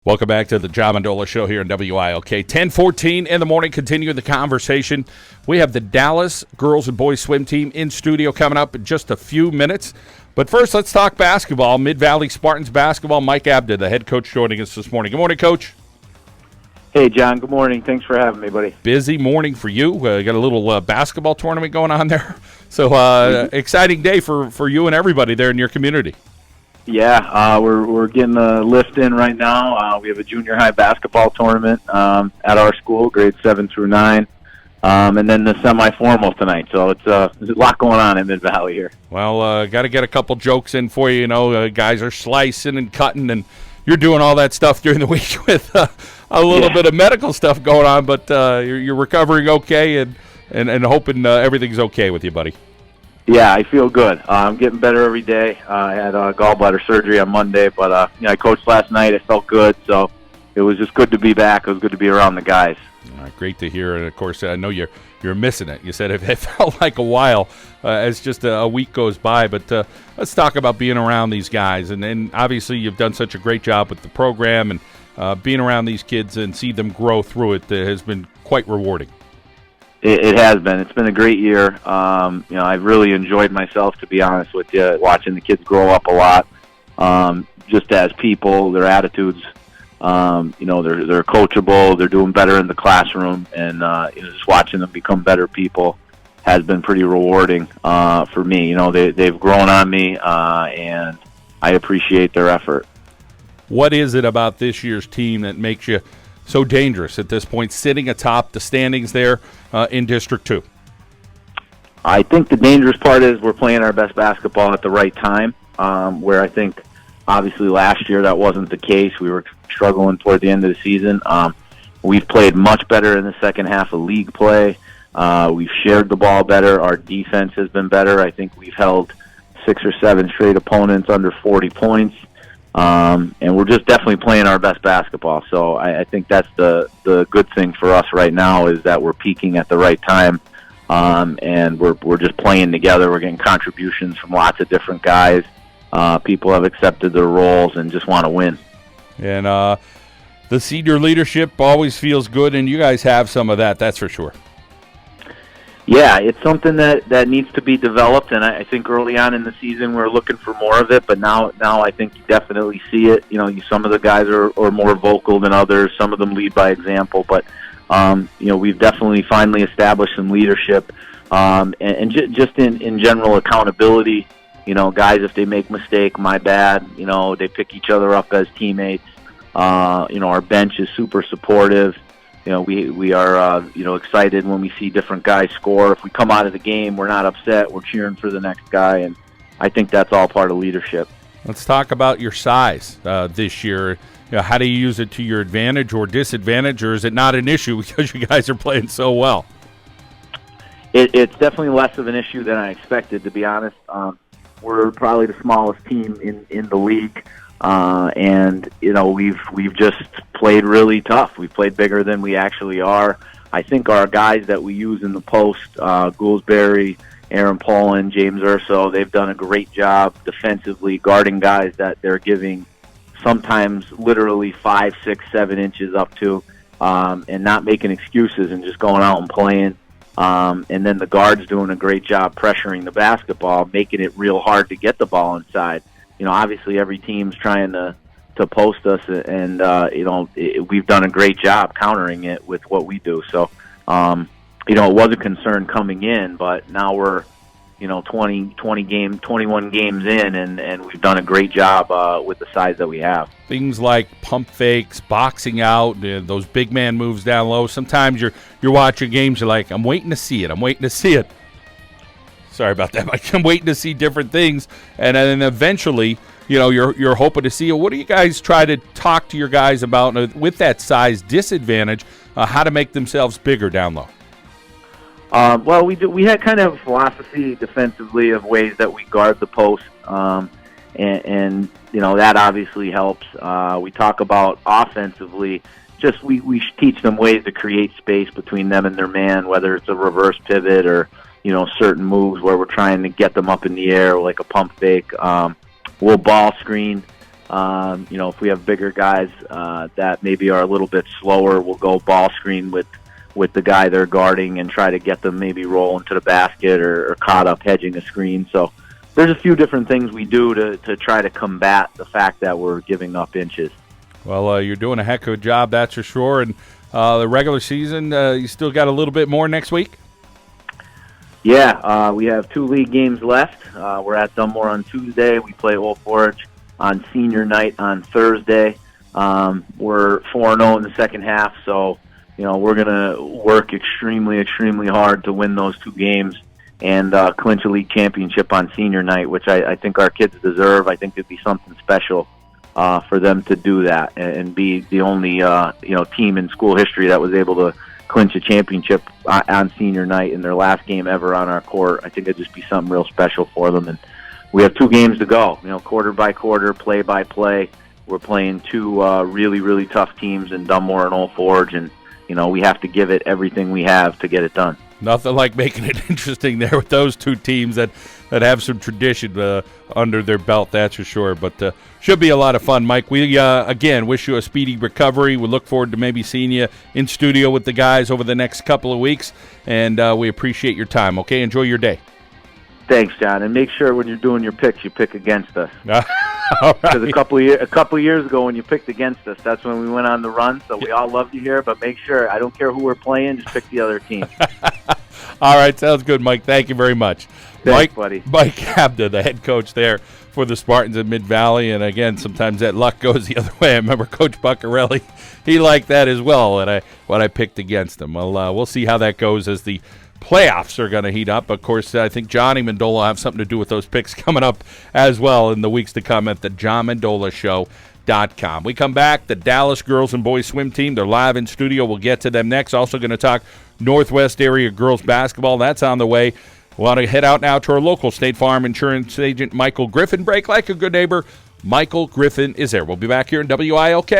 Welcome back to the John Mendola Show here in WILK. 10:14 in the morning, continuing the conversation. We have the Dallas girls and boys swim team in studio coming up in just a few minutes. But first, let's talk basketball. Mid-Valley Spartans basketball. Mike Abda, the head coach, joining us this morning. Good morning, Coach. Hey, John. Good morning. Thanks for having me, buddy. Busy morning for you. Got a little basketball tournament going on there. So exciting day for you and everybody there in your community. Yeah, we're getting a lift in right now. We have a junior high basketball tournament at our school, grades 7 through 9, and then the semi-formal tonight. So there's a lot going on in Mid-Valley here. Well, got to get a couple jokes in for you. You know, guys are slicing and cutting, and you're doing all that stuff during the week with a little bit of medical stuff going on, but you're recovering okay and hoping everything's okay with you, buddy. Yeah, I feel good. I'm getting better every day. I had gallbladder surgery on Monday, but I coached last night. I felt good, so it was just good to be back. It was good to be around the guys. All right, great to hear. And, of course, I know you're missing it. You said it felt like a while as just a week goes by. But let's talk about being around these guys. And obviously you've done such a great job with the program, and being around these kids and see them grow through it has been quite rewarding. It has been. It's been a great year. I've really enjoyed myself, to be honest with you, watching the kids grow up a lot, just as people, their attitudes. They're coachable. They're doing better in the classroom, and just watching them become better people has been pretty rewarding for me. They've grown on me, and I appreciate their effort. What is it about this year's team that makes you so dangerous at this point, sitting atop the standings there in District 2? I think the dangerous part is we're playing our best basketball at the right time, where I think obviously last year that wasn't the case. We were struggling toward the end of the season. We've played much better in the second half of league play. We've shared the ball better. Our defense has been better. I think we've held 6 or 7 straight opponents under 40 points. And we're just definitely playing our best basketball. So I think that's the good thing for us right now, is that we're peaking at the right time, and we're just playing together. We're getting contributions from lots of different guys. People have accepted their roles and just want to win. And the senior leadership always feels good, and you guys have some of that, that's for sure. Yeah, it's something that needs to be developed, and I think early on in the season we're looking for more of it, but now I think you definitely see it. Some of the guys are more vocal than others. Some of them lead by example, but we've definitely finally established some leadership, and just in general accountability. Guys, if they make mistake, my bad. They pick each other up as teammates. Our bench is super supportive. We are excited when we see different guys score. If we come out of the game, we're not upset. We're cheering for the next guy, and I think that's all part of leadership. Let's talk about your size this year. How do you use it to your advantage or disadvantage, or is it not an issue because you guys are playing so well? It's definitely less of an issue than I expected, to be honest. We're probably the smallest team in the league. And we've just played really tough. We've played bigger than we actually are. I think our guys that we use in the post, Goolsbury, Aaron Poland, James Urso, they've done a great job defensively guarding guys that they're giving sometimes literally 5, 6, 7 inches up to, and not making excuses and just going out and playing. And then the guards doing a great job pressuring the basketball, making it real hard to get the ball inside. Obviously every team's trying to post us, and we've done a great job countering it with what we do. So, it was a concern coming in, but now we're 21 games in, and we've done a great job with the size that we have. Things like pump fakes, boxing out, those big man moves down low. Sometimes you're watching games, you're like, I'm waiting to see it. Sorry about that, Mike. I'm waiting to see different things, and then eventually, you're hoping to see it. What do you guys try to talk to your guys about with that size disadvantage, how to make themselves bigger down low? Well, we had kind of a philosophy defensively of ways that we guard the post, and that obviously helps. We talk about offensively, just we teach them ways to create space between them and their man, whether it's a reverse pivot or certain moves where we're trying to get them up in the air, like a pump fake. We'll ball screen If we have bigger guys that maybe are a little bit slower, we'll go ball screen with the guy they're guarding and try to get them maybe roll into the basket or caught up hedging a screen. So there's a few different things we do to try to combat the fact that we're giving up inches. Well, you're doing a heck of a job, that's for sure. And the regular season, you still got a little bit more next week? Yeah, we have 2 league games left. We're at Dunmore on Tuesday. We play Old Forge on senior night on Thursday. We're 4-0 in the second half, so we're going to work extremely, extremely hard to win those 2 games and clinch a league championship on senior night, which I think our kids deserve. I think it'd be something special for them to do that and be the only team in school history that was able to clinch a championship on senior night in their last game ever on our court. I think it'd just be something real special for them. And we have 2 games to go, quarter by quarter, play by play. We're playing 2 really, really tough teams in Dunmore and Old Forge, and we have to give it everything we have to get it done. Nothing like making it interesting there with those 2 teams that have some tradition under their belt, that's for sure. But should be a lot of fun, Mike. We, again, wish you a speedy recovery. We look forward to maybe seeing you in studio with the guys over the next couple of weeks, and we appreciate your time, okay? Enjoy your day. Thanks, John. And make sure when you're doing your picks, you pick against us. All right. Because a couple of years ago when you picked against us, that's when we went on the run. So we all loved you here, but make sure, I don't care who we're playing, just pick the other team. All right, sounds good, Mike. Thank you very much. Thanks, buddy. Mike Abda, the head coach there for the Spartans in Mid-Valley. And, again, sometimes that luck goes the other way. I remember Coach Buccarelli, he liked that as well when I picked against him. Well, we'll see how that goes as the playoffs are going to heat up. Of course, I think Johnny Mendola will have something to do with those picks coming up as well in the weeks to come at the JohnMendolaShow.com. We come back, the Dallas girls and boys swim team, they're live in studio. We'll get to them next. Also going to talk Northwest area girls basketball. That's on the way. We want to head out now to our local State Farm insurance agent, Michael Griffin. Break like a good neighbor. Michael Griffin is there. We'll be back here in WILK.